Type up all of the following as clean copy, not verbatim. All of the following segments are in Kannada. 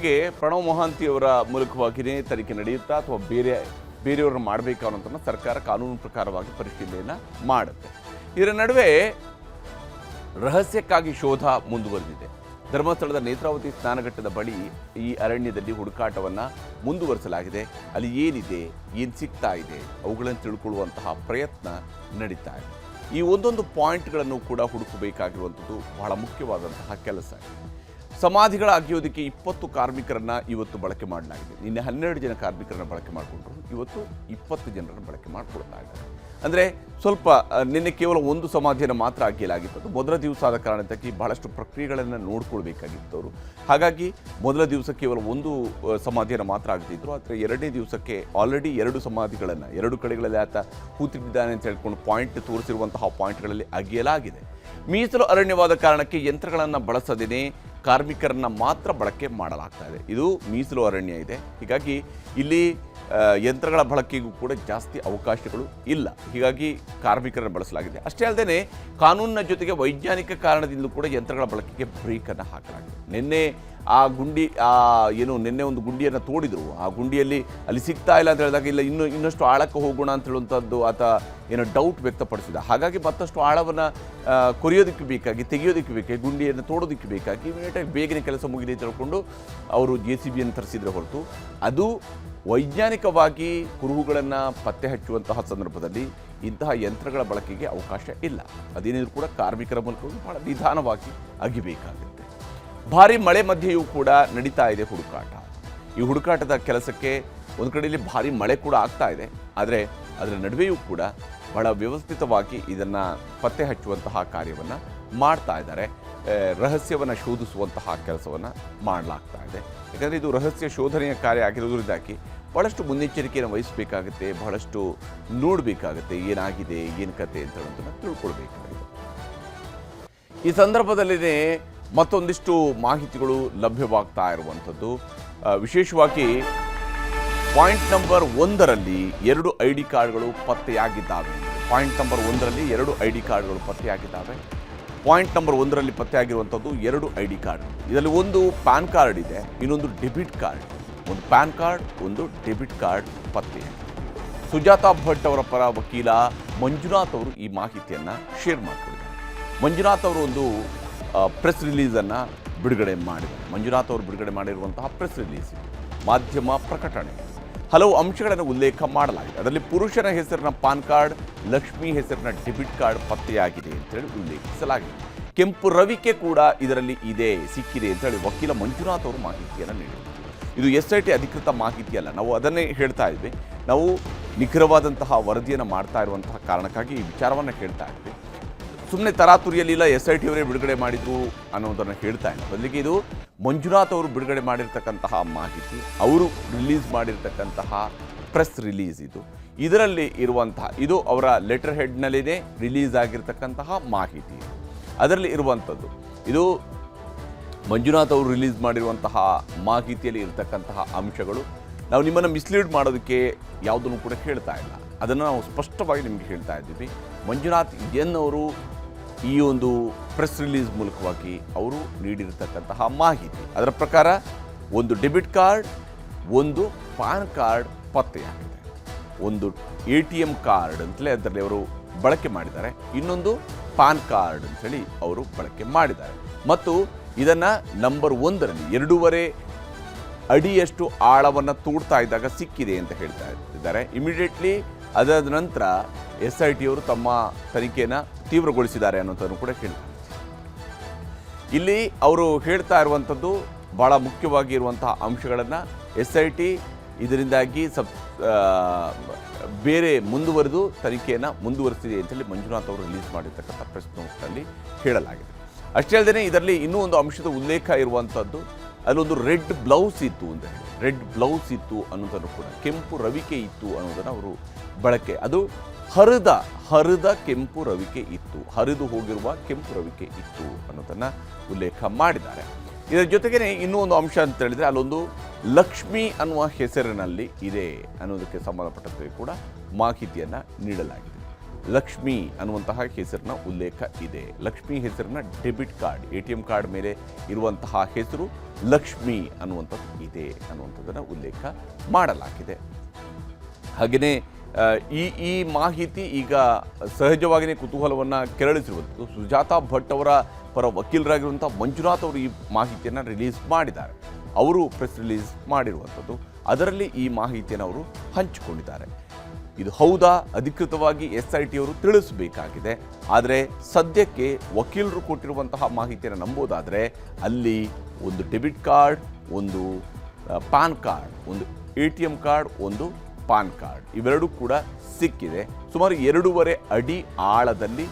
ಪ್ರಣವ್ ಮೊಹಾಂತಿಯವರ ಮೂಲಕವಾಗಿಯೇ ತನಿಖೆ ನಡೆಯುತ್ತಾ ಅಥವಾ ಬೇರೆಯವ್ರನ್ನ ಮಾಡಬೇಕಾ ಅನ್ನೋದನ್ನು ಸರ್ಕಾರ ಕಾನೂನು ಪ್ರಕಾರವಾಗಿ ಪರಿಶೀಲನೆಯನ್ನು ಮಾಡುತ್ತೆ. ಇದರ ನಡುವೆ ರಹಸ್ಯಕ್ಕಾಗಿ ಶೋಧ ಮುಂದುವರೆದಿದೆ. ಧರ್ಮಸ್ಥಳದ ನೇತ್ರಾವತಿ ಸ್ನಾನಘಟ್ಟದ ಬಳಿ ಈ ಅರಣ್ಯದಲ್ಲಿ ಹುಡುಕಾಟವನ್ನು ಮುಂದುವರಿಸಲಾಗಿದೆ. ಅಲ್ಲಿ ಏನಿದೆ, ಏನು ಸಿಗ್ತಾ ಇದೆ, ಅವುಗಳನ್ನು ತಿಳ್ಕೊಳ್ಳುವಂತಹ ಪ್ರಯತ್ನ ನಡೀತಾ ಇದೆ. ಈ ಒಂದೊಂದು ಪಾಯಿಂಟ್ಗಳನ್ನು ಕೂಡ ಹುಡುಕಬೇಕಾಗಿರುವಂಥದ್ದು ಬಹಳ ಮುಖ್ಯವಾದಂತಹ ಕೆಲಸ. ಸಮಾಧಿಗಳ ಅಗೆಯೋದಕ್ಕೆ 20 ಕಾರ್ಮಿಕರನ್ನು ಇವತ್ತು ಬಳಕೆ ಮಾಡಲಾಗಿದೆ. ನಿನ್ನೆ 12 ಜನ ಕಾರ್ಮಿಕರನ್ನು ಬಳಕೆ ಮಾಡಿಕೊಂಡ್ರು, ಇವತ್ತು 20 ಜನರನ್ನು ಬಳಕೆ ಮಾಡಿಕೊಡ್ಲಾಗಿದೆ. ಅಂದರೆ ಸ್ವಲ್ಪ ನಿನ್ನೆ ಕೇವಲ ಒಂದು ಸಮಾಧಿಯನ್ನು ಮಾತ್ರ ಅಗೆಯಲಾಗಿತ್ತು. ಮೊದಲ ದಿವಸ ಆದ ಕಾರಣಕ್ಕಾಗಿ ಬಹಳಷ್ಟು ಪ್ರಕ್ರಿಯೆಗಳನ್ನು ನೋಡ್ಕೊಳ್ಬೇಕಾಗಿತ್ತು ಅವರು. ಹಾಗಾಗಿ ಮೊದಲ ದಿವಸ ಕೇವಲ ಒಂದು ಸಮಾಧಿಯನ್ನು ಮಾತ್ರ ಆಗ್ತಿದ್ರು. ಆದರೆ ಎರಡನೇ ದಿವಸಕ್ಕೆ ಆಲ್ರೆಡಿ 2 ಸಮಾಧಿಗಳನ್ನು 2 ಕಡೆಗಳಲ್ಲಿ ಆತ ಕೂತಿದ್ದಾನೆ ಅಂತ ಹೇಳ್ಕೊಂಡು ಪಾಯಿಂಟ್ ತೋರಿಸಿರುವಂತಹ ಪಾಯಿಂಟ್ಗಳಲ್ಲಿ ಅಗೆಯಲಾಗಿದೆ. ಮೀಸಲು ಅರಣ್ಯವಾದ ಕಾರಣಕ್ಕೆ ಯಂತ್ರಗಳನ್ನು ಬಳಸದೇನೆ ಕಾರ್ಮಿಕರನ್ನ ಮಾತ್ರ ಬಳಕೆ ಮಾಡಲಾಗ್ತಾ ಇದೆ. ಇದು ಮೀಸಲು ಅರಣ್ಯ ಇದೆ, ಹೀಗಾಗಿ ಇಲ್ಲಿ ಯಂತ್ರಗಳ ಬಳಕೆಗೂ ಕೂಡ ಜಾಸ್ತಿ ಅವಕಾಶಗಳು ಇಲ್ಲ. ಹೀಗಾಗಿ ಕಾರ್ಮಿಕರನ್ನು ಬಳಸಲಾಗಿದೆ. ಅಷ್ಟೇ ಅಲ್ಲದೆ ಕಾನೂನಿನ ಜೊತೆಗೆ ವೈಜ್ಞಾನಿಕ ಕಾರಣದಿಂದ ಕೂಡ ಯಂತ್ರಗಳ ಬಳಕೆಗೆ ಬ್ರೇಕನ್ನು ಹಾಕಲಾಗಿದೆ. ನಿನ್ನೆ ಆ ಗುಂಡಿ ನಿನ್ನೆ ಒಂದು ಗುಂಡಿಯನ್ನು ತೋಡಿದ್ರು. ಆ ಗುಂಡಿಯಲ್ಲಿ ಅಲ್ಲಿ ಸಿಗ್ತಾ ಇಲ್ಲ ಅಂತ ಹೇಳಿದಾಗ ಇಲ್ಲ ಇನ್ನಷ್ಟು ಆಳಕ್ಕೆ ಹೋಗೋಣ ಅಂತ ಹೇಳುವಂಥದ್ದು ಆತ ಡೌಟ್ ವ್ಯಕ್ತಪಡಿಸಿದ. ಹಾಗಾಗಿ ಮತ್ತಷ್ಟು ಆಳವನ್ನು ಕೊರೆಯೋದಕ್ಕೆ ಬೇಕಾಗಿ, ತೆಗೆಯೋದಕ್ಕೆ ಬೇಕಾಗಿ, ಗುಂಡಿಯನ್ನು ತೋಡೋದಕ್ಕೆ ಬೇಕಾಗಿ ಇಮಿಡಿಯೇಟಾಗಿ ಬೇಗನೆ ಕೆಲಸ ಮುಗಿಲಿ ಅಂತ ಹೇಳ್ಕೊಂಡು ಅವರು JCBಯನ್ನು ತರಿಸಿದ್ರೆ ಹೊರತು ಅದು ವೈಜ್ಞಾನಿಕವಾಗಿ ಕುರುಹುಗಳನ್ನು ಪತ್ತೆ ಹಚ್ಚುವಂತಹ ಸಂದರ್ಭದಲ್ಲಿ ಇಂತಹ ಯಂತ್ರಗಳ ಬಳಕೆಗೆ ಅವಕಾಶ ಇಲ್ಲ. ಅದೇನಿದ್ರು ಕೂಡ ಕಾರ್ಮಿಕರ ಮೂಲಕ ಬಹಳ ನಿಧಾನವಾಗಿ ಅಗಿಬೇಕಾಗುತ್ತೆ. ಭಾರಿ ಮಳೆ ಮಧ್ಯೆಯೂ ಕೂಡ ನಡೀತಾ ಇದೆ ಹುಡುಕಾಟ. ಈ ಹುಡುಕಾಟದ ಕೆಲಸಕ್ಕೆ ಒಂದು ಕಡೆಯಲ್ಲಿ ಭಾರಿ ಮಳೆ ಕೂಡ ಆಗ್ತಾ ಇದೆ. ಆದರೆ ಅದರ ನಡುವೆಯೂ ಕೂಡ ಬಹಳ ವ್ಯವಸ್ಥಿತವಾಗಿ ಇದನ್ನು ಪತ್ತೆ ಹಚ್ಚುವಂತಹ ಕಾರ್ಯವನ್ನು ಮಾಡ್ತಾ ಇದ್ದಾರೆ. ರಹಸ್ಯವನ್ನು ಶೋಧಿಸುವಂತಹ ಕೆಲಸವನ್ನು ಮಾಡಲಾಗ್ತಾ ಇದೆ. ಯಾಕಂದರೆ ಇದು ರಹಸ್ಯ ಶೋಧನೆಯ ಕಾರ್ಯ ಆಗಿರೋದ್ರಿಂದಾಗಿ ಬಹಳಷ್ಟು ಮುನ್ನೆಚ್ಚರಿಕೆಯನ್ನು ವಹಿಸಬೇಕಾಗುತ್ತೆ, ಬಹಳಷ್ಟು ನೋಡಬೇಕಾಗುತ್ತೆ, ಏನಾಗಿದೆ, ಏನು ಕತೆ ಅಂತ ಹೇಳೋದನ್ನು ತಿಳ್ಕೊಳ್ಬೇಕಾಗಿದೆ. ಈ ಸಂದರ್ಭದಲ್ಲಿನೇ ಮತ್ತೊಂದಿಷ್ಟು ಮಾಹಿತಿಗಳು ಲಭ್ಯವಾಗ್ತಾ ಇರುವಂಥದ್ದು. ವಿಶೇಷವಾಗಿ ಪಾಯಿಂಟ್ ನಂಬರ್ 1ರಲ್ಲಿ 2 ID ಕಾರ್ಡ್ಗಳು ಪತ್ತೆಯಾಗಿದ್ದಾವೆ. ಪಾಯಿಂಟ್ ನಂಬರ್ 1ರಲ್ಲಿ 2 ID ಕಾರ್ಡ್ಗಳು ಪತ್ತೆಯಾಗಿದ್ದಾವೆ. ಪಾಯಿಂಟ್ ನಂಬರ್ 1ರಲ್ಲಿ ಪತ್ತೆಯಾಗಿರುವಂಥದ್ದು 2 ID ಕಾರ್ಡ್. ಇದರಲ್ಲಿ ಒಂದು ಪ್ಯಾನ್ ಕಾರ್ಡ್ ಇದೆ, ಇನ್ನೊಂದು ಡೆಬಿಟ್ ಕಾರ್ಡ್. ಒಂದು ಪ್ಯಾನ್ ಕಾರ್ಡ್, ಒಂದು ಡೆಬಿಟ್ ಕಾರ್ಡ್ ಪತ್ತೆಯಾಗಿದೆ. ಸುಜಾತಾ ಭಟ್ ಅವರ ಪರ ವಕೀಲ ಮಂಜುನಾಥ್ ಅವರು ಈ ಮಾಹಿತಿಯನ್ನು ಶೇರ್ ಮಾಡಿಕೊಂಡಿದ್ದಾರೆ. ಮಂಜುನಾಥ್ ಅವರು ಒಂದು ಪ್ರೆಸ್ ರಿಲೀಸನ್ನು ಬಿಡುಗಡೆ ಮಾಡಿದ್ದಾರೆ. ಮಂಜುನಾಥ್ ಅವರು ಬಿಡುಗಡೆ ಮಾಡಿರುವಂತಹ ಪ್ರೆಸ್ ರಿಲೀಸ್ ಮಾಧ್ಯಮ ಪ್ರಕಟಣೆ. ಹಲವು ಅಂಶಗಳನ್ನು ಉಲ್ಲೇಖ ಮಾಡಲಾಗಿದೆ. ಅದರಲ್ಲಿ ಪುರುಷನ ಹೆಸರಿನ ಪಾನ್ ಕಾರ್ಡ್, ಲಕ್ಷ್ಮಿ ಹೆಸರಿನ ಡೆಬಿಟ್ ಕಾರ್ಡ್ ಪತ್ತೆಯಾಗಿದೆ ಅಂತೇಳಿ ಉಲ್ಲೇಖಿಸಲಾಗಿದೆ. ಕೆಂಪು ರವಿಕೆ ಕೂಡ ಇದರಲ್ಲಿ ಸಿಕ್ಕಿದೆ ಅಂತೇಳಿ ವಕೀಲ ಮಂಜುನಾಥ್ ಅವರು ಮಾಹಿತಿಯನ್ನು ನೀಡಿದರು. ಇದು SIT ಅಧಿಕೃತ ಮಾಹಿತಿ ಅಲ್ಲ, ನಾವು ಅದನ್ನೇ ಹೇಳ್ತಾ ಇದ್ವಿ. ನಾವು ನಿಖರವಾದಂತಹ ವರದಿಯನ್ನು ಮಾಡ್ತಾ ಇರುವಂತಹ ಕಾರಣಕ್ಕಾಗಿ ಈ ವಿಚಾರವನ್ನು ಹೇಳ್ತಾ ಇದ್ವಿ. ಸುಮ್ಮನೆ ತರಾತುರಿಯಲ್ಲಿ ಇಲ್ಲ SIT ಅವರೇ ಬಿಡುಗಡೆ ಮಾಡಿದ್ರು ಅನ್ನೋದನ್ನು ಹೇಳ್ತಾ ಇಲ್ಲ. ಬದಲಿಗೆ ಇದು ಮಂಜುನಾಥ್ ಅವರು ಬಿಡುಗಡೆ ಮಾಡಿರ್ತಕ್ಕಂತಹ ಮಾಹಿತಿ, ಅವರು ರಿಲೀಸ್ ಮಾಡಿರ್ತಕ್ಕಂತಹ ಪ್ರೆಸ್ ರಿಲೀಸ್ ಇದು. ಇದರಲ್ಲಿ ಇರುವಂತಹ ಇದು ಅವರ ಲೆಟರ್ ಹೆಡ್ನಲ್ಲಿನೇ ರಿಲೀಸ್ ಆಗಿರ್ತಕ್ಕಂತಹ ಮಾಹಿತಿ. ಅದರಲ್ಲಿ ಇರುವಂಥದ್ದು ಇದು ಮಂಜುನಾಥ್ ಅವರು ರಿಲೀಸ್ ಮಾಡಿರುವಂತಹ ಮಾಹಿತಿಯಲ್ಲಿ ಇರತಕ್ಕಂತಹ ಅಂಶಗಳು. ನಾವು ನಿಮ್ಮನ್ನು ಮಿಸ್ಲೀಡ್ ಮಾಡೋದಕ್ಕೆ ಯಾವುದನ್ನು ಕೂಡ ಹೇಳ್ತಾ ಇಲ್ಲ, ಅದನ್ನು ನಾವು ಸ್ಪಷ್ಟವಾಗಿ ನಿಮಗೆ ಹೇಳ್ತಾ ಇದ್ದೀವಿ. ಮಂಜುನಾಥ್ ಅವರು ಈ ಒಂದು ಪ್ರೆಸ್ ರಿಲೀಸ್ ಮೂಲಕವಾಗಿ ಅವರು ನೀಡಿರತಕ್ಕಂತಹ ಮಾಹಿತಿ, ಅದರ ಪ್ರಕಾರ ಒಂದು ಡೆಬಿಟ್ ಕಾರ್ಡ್, ಒಂದು ಪಾನ್ ಕಾರ್ಡ್ ಪತ್ತೆಯಾಗಿದೆ. ಒಂದು ATM ಕಾರ್ಡ್ ಅಂತಲೇ ಅದರಲ್ಲಿ ಅವರು ಬಳಕೆ ಮಾಡಿದ್ದಾರೆ, ಇನ್ನೊಂದು ಪಾನ್ ಕಾರ್ಡ್ ಅಂಥೇಳಿ ಅವರು ಬಳಕೆ ಮಾಡಿದ್ದಾರೆ. ಮತ್ತು ಇದನ್ನು ನಂಬರ್ 1ರಲ್ಲಿ 2.5 ಅಡಿಯಷ್ಟು ಆಳವನ್ನು ತೋಡ್ತಾ ಇದ್ದಾಗ ಸಿಕ್ಕಿದೆ ಅಂತ ಹೇಳ್ತಾ ಇದ್ದಾರೆ. ಇಮಿಡಿಯೇಟ್ಲಿ ಅದಾದ ನಂತರ SIT ಅವರು ತಮ್ಮ ತನಿಖೆಯನ್ನು ತೀವ್ರಗೊಳಿಸಿದ್ದಾರೆ ಅನ್ನೋದನ್ನು ಕೂಡ ಹೇಳ್ತಾರೆ. ಇಲ್ಲಿ ಅವರು ಹೇಳ್ತಾ ಇರುವಂಥದ್ದು ಭಾಳ ಮುಖ್ಯವಾಗಿ ಇರುವಂತಹ ಅಂಶಗಳನ್ನು SIT ಇದರಿಂದಾಗಿ ಬೇರೆ ಮುಂದುವರೆದು ತನಿಖೆಯನ್ನು ಮುಂದುವರಿಸಿದೆ ಅಂತೇಳಿ ಮಂಜುನಾಥ್ ಅವರು ರಿಲೀಸ್ ಮಾಡಿರ್ತಕ್ಕಂಥ ಪ್ರೆಸ್ ನೋಟ್ನಲ್ಲಿ ಹೇಳಲಾಗಿದೆ. ಅಷ್ಟೇ ಅಲ್ಲದೆ ಇದರಲ್ಲಿ ಇನ್ನೂ ಒಂದು ಅಂಶದ ಉಲ್ಲೇಖ ಇರುವಂಥದ್ದು, ಅಲ್ಲೊಂದು ರೆಡ್ ಬ್ಲೌಸ್ ಇತ್ತು ಅಂತ ಹೇಳಿ, ರೆಡ್ ಬ್ಲೌಸ್ ಇತ್ತು ಅನ್ನೋದನ್ನು ಕೂಡ, ಕೆಂಪು ರವಿಕೆ ಇತ್ತು ಅನ್ನೋದನ್ನು ಅವರು ಬಳಕೆ, ಅದು ಹರಿದ ಕೆಂಪು ರವಿಕೆ ಇತ್ತು, ಹರಿದು ಹೋಗಿರುವ ಕೆಂಪು ರವಿಕೆ ಇತ್ತು ಅನ್ನೋದನ್ನು ಉಲ್ಲೇಖ ಮಾಡಿದ್ದಾರೆ. ಇದರ ಜೊತೆಗೇ ಇನ್ನೂ ಒಂದು ಅಂಶ ಅಂತ ಹೇಳಿದರೆ ಅಲ್ಲೊಂದು ಲಕ್ಷ್ಮಿ ಅನ್ನುವ ಹೆಸರಿನಲ್ಲಿ ಇದೆ ಅನ್ನೋದಕ್ಕೆ ಸಂಬಂಧಪಟ್ಟಂತೆ ಕೂಡ ಮಾಹಿತಿಯನ್ನು ನೀಡಲಾಗಿದೆ. ಲಕ್ಷ್ಮಿ ಅನ್ನುವಂತಹ ಹೆಸರಿನ ಉಲ್ಲೇಖ ಇದೆ. ಲಕ್ಷ್ಮಿ ಹೆಸರಿನ ಡೆಬಿಟ್ ಕಾರ್ಡ್, ATM ಕಾರ್ಡ್ ಮೇಲೆ ಇರುವಂತಹ ಹೆಸರು ಲಕ್ಷ್ಮಿ ಅನ್ನುವಂಥದ್ದು ಇದೆ ಅನ್ನುವಂಥದ್ದನ್ನು ಉಲ್ಲೇಖ ಮಾಡಲಾಗಿದೆ. ಹಾಗೆಯೇ ಈ ಮಾಹಿತಿ ಈಗ ಸಹಜವಾಗಿಯೇ ಕುತೂಹಲವನ್ನು ಕೆರಳಿಸಿರುವಂಥದ್ದು. ಸುಜಾತಾ ಭಟ್ ಅವರ ಪರ ವಕೀಲರಾಗಿರುವಂಥ ಮಂಜುನಾಥ್ ಅವರು ಈ ಮಾಹಿತಿಯನ್ನು ರಿಲೀಸ್ ಮಾಡಿದ್ದಾರೆ. ಅವರು ಪ್ರೆಸ್ ರಿಲೀಸ್ ಮಾಡಿರುವಂಥದ್ದು, ಅದರಲ್ಲಿ ಈ ಮಾಹಿತಿಯನ್ನು ಅವರು ಹಂಚಿಕೊಂಡಿದ್ದಾರೆ. ಇದು ಹೌದಾ, ಅಧಿಕೃತವಾಗಿ SIT ಅವರು ತಿಳಿಸಬೇಕಾಗಿದೆ. ಆದರೆ ಸದ್ಯಕ್ಕೆ ವಕೀಲರು ಕೊಟ್ಟಿರುವಂತಹ ಮಾಹಿತಿಯನ್ನು ನಂಬೋದಾದರೆ ಅಲ್ಲಿ ಒಂದು ಡೆಬಿಟ್ ಕಾರ್ಡ್, ಒಂದು ಪಾನ್ ಕಾರ್ಡ್, ಒಂದು ATM ಕಾರ್ಡ್, ಒಂದು ಪಾನ್ ಕಾರ್ಡ್ ಇವೆರಡೂ ಕೂಡ ಸಿಕ್ಕಿದೆ. ಸುಮಾರು 2.5 ಅಡಿ ಆಳದಲ್ಲಿ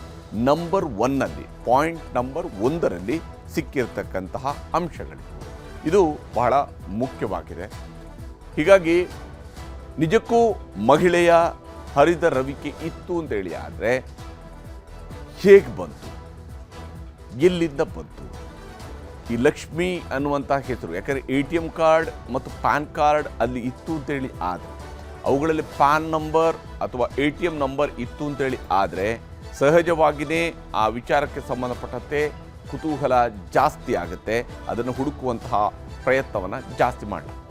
ನಂಬರ್ 1ನಲ್ಲಿ, ಪಾಯಿಂಟ್ ನಂಬರ್ 1ರಲ್ಲಿ ಸಿಕ್ಕಿರ್ತಕ್ಕಂತಹ ಅಂಶಗಳಿವೆ. ಇದು ಬಹಳ ಮುಖ್ಯವಾಗಿದೆ. ಹೀಗಾಗಿ ನಿಜಕ್ಕೂ ಮಹಿಳೆಯ ಹರಿದ ರವಿಕೆ ಇತ್ತು ಅಂತೇಳಿ ಆದರೆ ಹೇಗೆ ಬಂತು, ಎಲ್ಲಿಂದ ಬಂತು ಈ ಲಕ್ಷ್ಮಿ ಅನ್ನುವಂಥ ಹೆಸರು? ಯಾಕಂದರೆ ATM ಕಾರ್ಡ್ ಮತ್ತು ಪ್ಯಾನ್ ಕಾರ್ಡ್ ಅಲ್ಲಿ ಇತ್ತು ಅಂತೇಳಿ ಆದರೆ, ಅವುಗಳಲ್ಲಿ ಪ್ಯಾನ್ ನಂಬರ್ ಅಥವಾ ATM ನಂಬರ್ ಇತ್ತು ಅಂತೇಳಿ ಆದರೆ ಸಹಜವಾಗಿಯೇ ಆ ವಿಚಾರಕ್ಕೆ ಸಂಬಂಧಪಟ್ಟಂತೆ ಕುತೂಹಲ ಜಾಸ್ತಿ ಆಗುತ್ತೆ. ಅದನ್ನು ಹುಡುಕುವಂತಹ ಪ್ರಯತ್ನವನ್ನು ಜಾಸ್ತಿ ಮಾಡಲಾಗುತ್ತೆ.